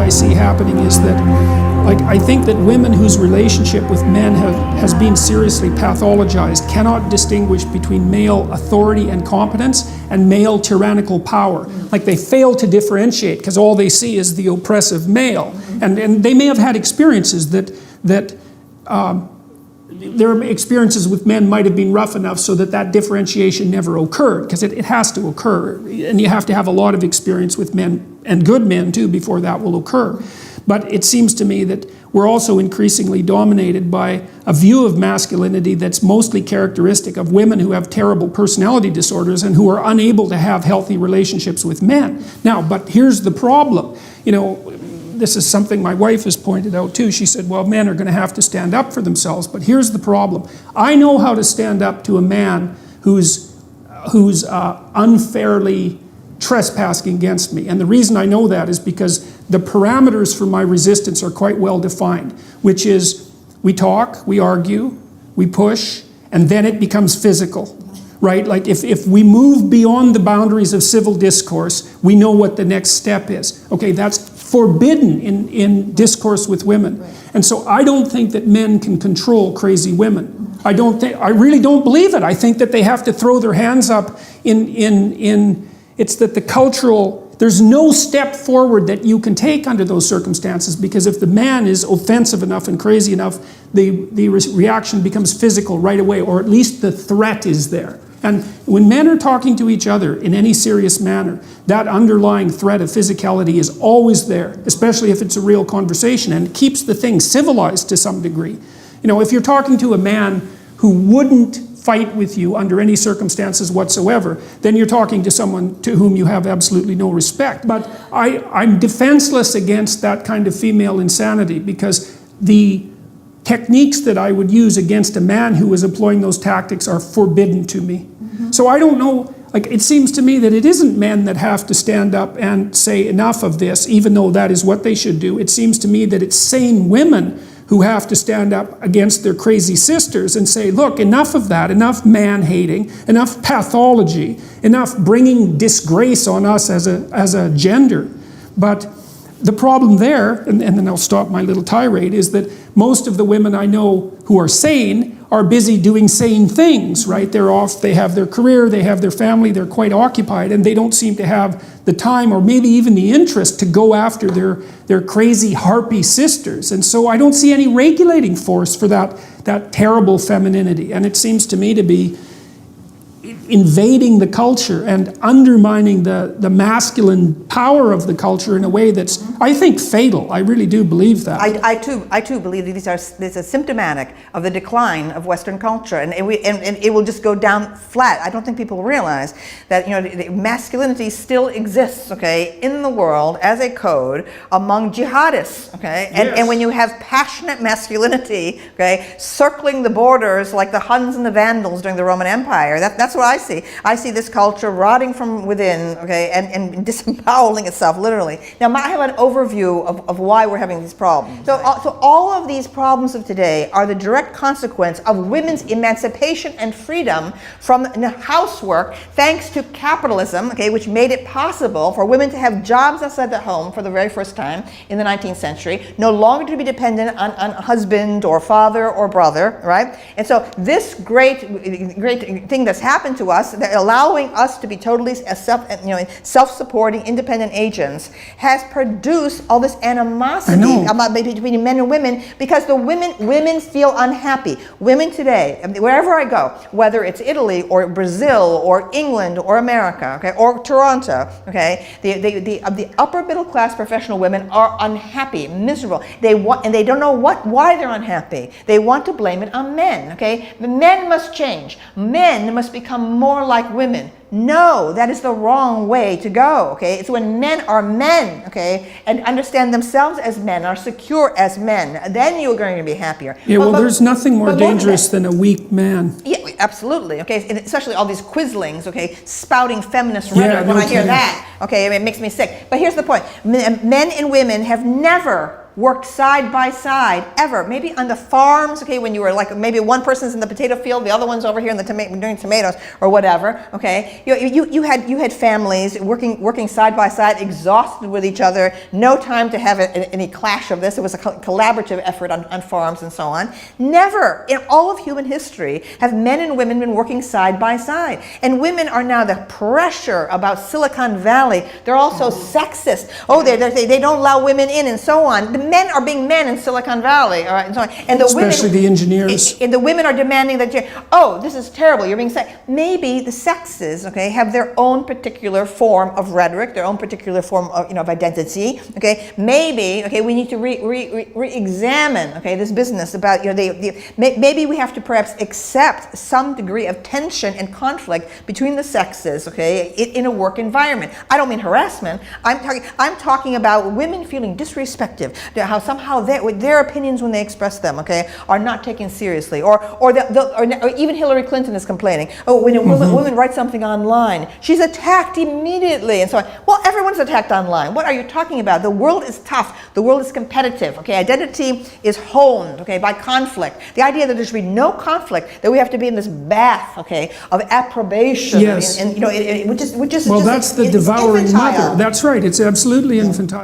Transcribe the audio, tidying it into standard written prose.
I see happening is that, like, I think that women whose relationship with men has been seriously pathologized cannot distinguish between male authority and competence and male tyrannical power. Like, they fail to differentiate because all they see is the oppressive male. And they may have had experiences that their experiences with men might have been rough enough so that differentiation never occurred, because it has to occur. And you have to have a lot of experience with men, and good men too, before that will occur. But it seems to me that we're also increasingly dominated by a view of masculinity that's mostly characteristic of women who have terrible personality disorders and who are unable to have healthy relationships with men. Now, but here's the problem. You know, this is something my wife has pointed out too. She said, well, men are going to have to stand up for themselves, but here's the problem. I know how to stand up to a man who's unfairly trespassing against me. And the reason I know that is because the parameters for my resistance are quite well defined, which is we talk, we argue, we push, and then it becomes physical. Right? Like if we move beyond the boundaries of civil discourse, we know what the next step is. Okay, that's forbidden in discourse with women. Right. And so I don't think that men can control crazy women. I really don't believe it. I think that they have to throw their hands up it's that the cultural, there's no step forward that you can take under those circumstances, because if the man is offensive enough and crazy enough, the reaction becomes physical right away, or at least the threat is there. And when men are talking to each other in any serious manner, that underlying threat of physicality is always there, especially if it's a real conversation, and it keeps the thing civilized to some degree. You know, if you're talking to a man who wouldn't fight with you under any circumstances whatsoever, then you're talking to someone to whom you have absolutely no respect. But I'm defenseless against that kind of female insanity, because the techniques that I would use against a man who is employing those tactics are forbidden to me. So I don't know, like, it seems to me that it isn't men that have to stand up and say enough of this, even though that is what they should do. It seems to me that it's sane women who have to stand up against their crazy sisters and say, look, enough of that, enough man-hating, enough pathology, enough bringing disgrace on us as a gender. But the problem there, and then I'll stop my little tirade, is that most of the women I know who are sane are busy doing sane things, right? They're off, they have their career, they have their family, they're quite occupied, and they don't seem to have the time or maybe even the interest to go after their crazy harpy sisters. And so I don't see any regulating force for that terrible femininity. And it seems to me to be invading the culture and undermining the masculine power of the culture in a way that's, I think, fatal. I really do believe that. I too believe that this is symptomatic of the decline of Western culture, and it will just go down flat. I don't think people realize that, you know, masculinity still exists, okay, in the world as a code among jihadists, okay, and when you have passionate masculinity, okay, circling the borders like the Huns and the Vandals during the Roman Empire, that's what I see. I see this culture rotting from within, okay, and disemboweling itself, literally. Now, I have an overview of why we're having these problems. So all of these problems of today are the direct consequence of women's emancipation and freedom from housework, thanks to capitalism, okay, which made it possible for women to have jobs outside the home for the very first time in the 19th century, no longer to be dependent on husband or father or brother, right? And so this great thing that's happened to us, that allowing us to be totally self-supporting, independent agents, has produced all this animosity between men and women, because the women feel unhappy. Women today, wherever I go, whether it's Italy or Brazil or England or America, okay, or Toronto, okay, the upper middle class professional women are unhappy, miserable. They don't know why they're unhappy. They want to blame it on men. Okay, the men must change. Men must become more like women. No, that is the wrong way to go, okay? It's when men are men, okay, and understand themselves as men, are secure as men, then you're going to be happier. Yeah, well, there's nothing more dangerous than a weak man. Yeah, absolutely, okay, and especially all these quislings, okay, spouting feminist rhetoric. When I hear that, okay, it makes me sick. But here's the point. Men and women have never worked side by side, ever. Maybe on the farms, okay, when you were like, maybe one person's in the potato field, the other one's over here in the doing tomatoes or whatever, okay? You had families working side by side, exhausted with each other, no time to have any clash of this. It was a collaborative effort on farms and so on. Never in all of human history have men and women been working side by side. And women are now the pressure about Silicon Valley. They're also sexist. Oh, they don't allow women in and so on. The men are being men in Silicon Valley, all right, and so on. And the especially women, the engineers. And the women are demanding that, oh, this is terrible, you're being sexist. Maybe the sexes, okay, have their own particular form of rhetoric, their own particular form of, of identity, okay. Maybe, okay, we need to re-examine, okay, this business about, maybe we have to perhaps accept some degree of tension and conflict between the sexes, okay, in a work environment. I don't mean harassment. I'm talking about women feeling disrespected, how somehow their opinions when they express them, okay, are not taken seriously, or even Hillary Clinton is complaining. Oh, when a woman writes something online, she's attacked immediately, and so on. Well, everyone's attacked online. What are you talking about? The world is tough. The world is competitive. Okay, identity is honed, okay, by conflict. The idea that there should be no conflict, that we have to be in this bath, okay, of approbation, yes, which is well, just, that's the devouring mother. That's right. It's absolutely infantile.